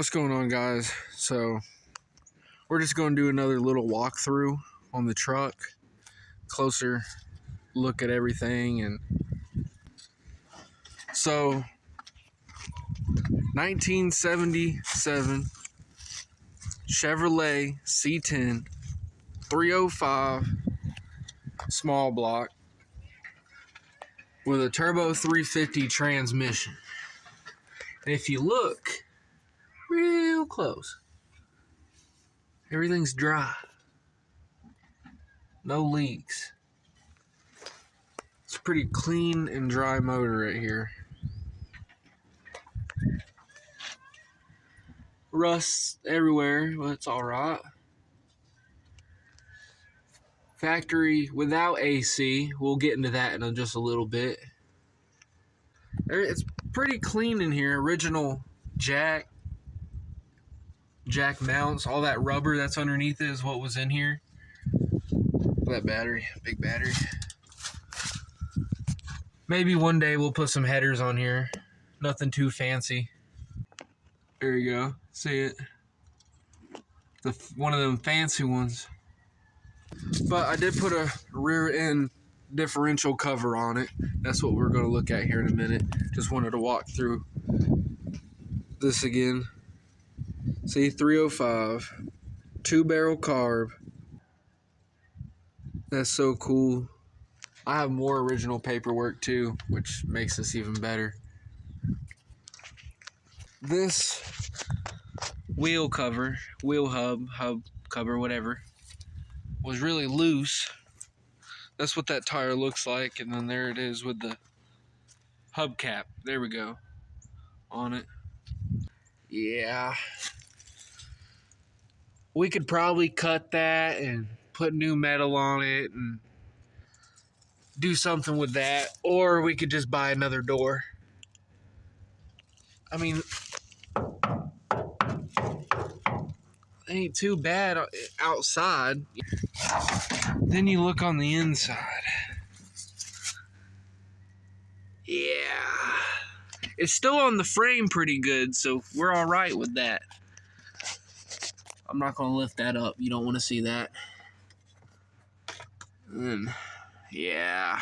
What's going on, guys? So we're just going to do another little walkthrough on the truck, closer look at everything. And so 1977 Chevrolet C10 305 small block with a turbo 350 transmission. And if you look real close, everything's dry, no leaks. It's a pretty clean and dry motor right here. Rust everywhere, but it's all right. Factory without AC. We'll get into that in just a little bit. It's pretty clean in here. Original jack mounts, all that rubber that's underneath it is what was in here. That battery, big battery. Maybe one day we'll put some headers on here. Nothing too fancy. There you go. See it? One of them fancy ones. But I did put a rear end differential cover on it. That's what we're going to look at here in a minute. Just wanted to walk through this again. See, 305, 2-barrel carb. That's so cool. I have more original paperwork too, which makes this even better. This wheel cover, hub cover, whatever, was really loose. That's what that tire looks like, and then there it is with the hubcap. There we go. On it. Yeah. We could probably cut that and put new metal on it and do something with that, or we could just buy another door. I mean, ain't too bad outside. Then you look on the inside. Yeah. It's still on the frame pretty good, so we're all right with that. I'm not going to lift that up. You don't want to see that. And, yeah.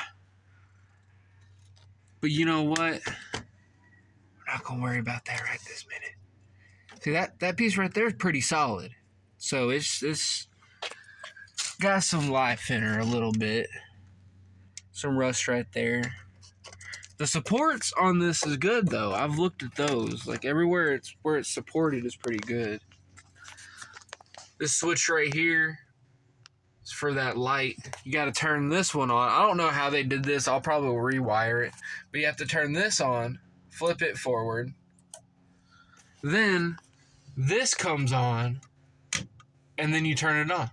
But you know what? We're not going to worry about that right this minute. See, that piece right there is pretty solid. So it's got some life in her a little bit. Some rust right there. The supports on this is good though. I've looked at those. Like everywhere where it's supported is pretty good. This switch right here is for that light. You got to turn this one on. I don't know how they did this. I'll probably rewire it. But you have to turn this on, flip it forward. Then this comes on, and then you turn it on.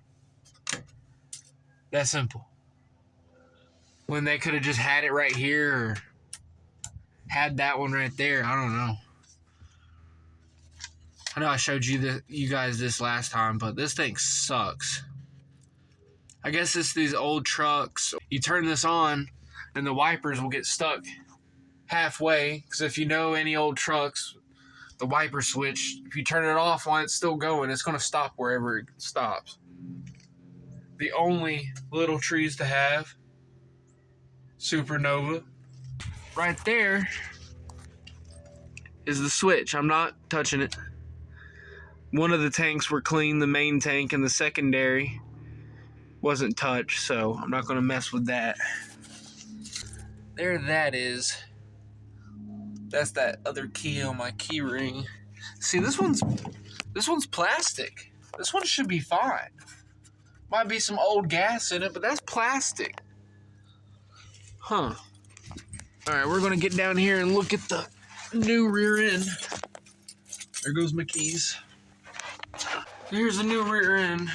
That simple. When they could have just had it right here or had that one right there, I don't know. I know I showed you guys this last time, but this thing sucks. I guess it's these old trucks. You turn this on, and the wipers will get stuck halfway. Because if you know any old trucks, the wiper switch, if you turn it off while it's still going, it's going to stop wherever it stops. The only little trees to have, Supernova. Right there is the switch. I'm not touching it. One of the tanks were clean, the main tank, and the secondary wasn't touched, so I'm not going to mess with that. There that is. That's that other key on my key ring. See, this one's plastic. This one should be fine. Might be some old gas in it, but that's plastic. Huh. Alright, we're going to get down here and look at the new rear end. There goes my keys. Here's the new rear end.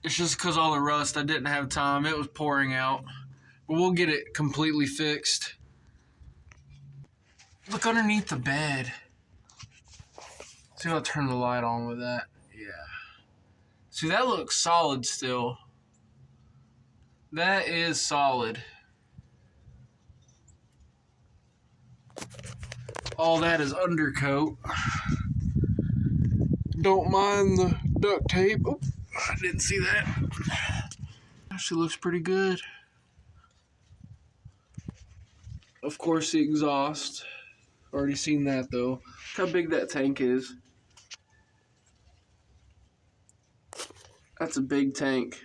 It's just because all the rust, I didn't have time. It was pouring out. But we'll get it completely fixed. Look underneath the bed. See if I'll turn the light on with that. Yeah. See, that looks solid still. That is solid. All that is undercoat. Don't mind the duct tape. Oh, I didn't see that. Actually looks pretty good. Of course, the exhaust. Already seen that though. Look how big that tank is. That's a big tank.